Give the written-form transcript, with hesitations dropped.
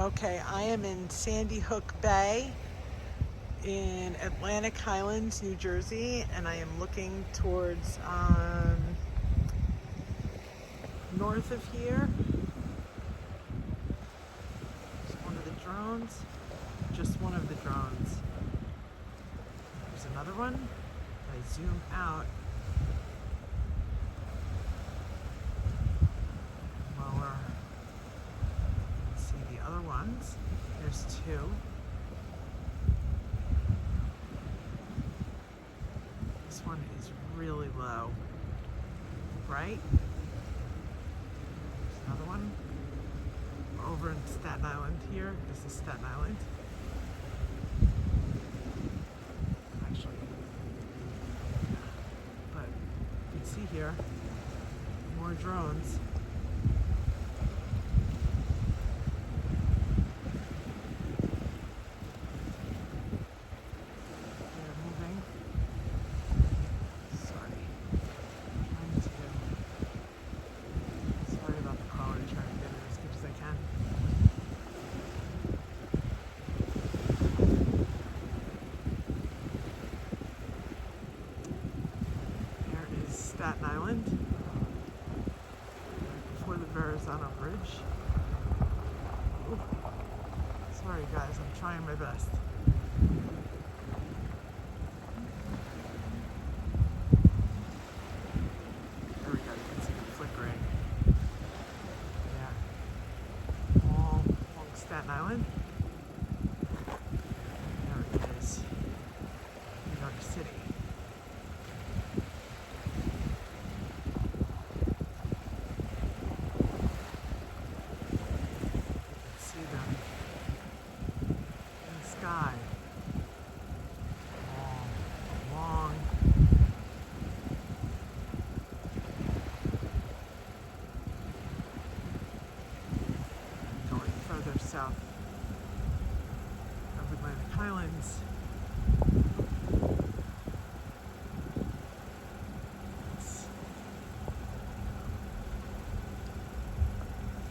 Okay, I am in Sandy Hook Bay in Atlantic Highlands, New Jersey, and I am looking towards north of here. There's one of the drones, just one of the drones. There's another one. I zoom out. Lower. See the other ones. There's two. This one is really low, right? There's another one. We're over in Staten Island here. This is Staten Island. Actually, but you can see here more drones. Staten Island, right before the Verrazano Bridge. Ooh. Sorry guys, I'm trying my best. There we go, you can see it flickering. Yeah, all along Staten Island. There it is, New York City. Sky. Long. Going further south of Atlantic Highlands.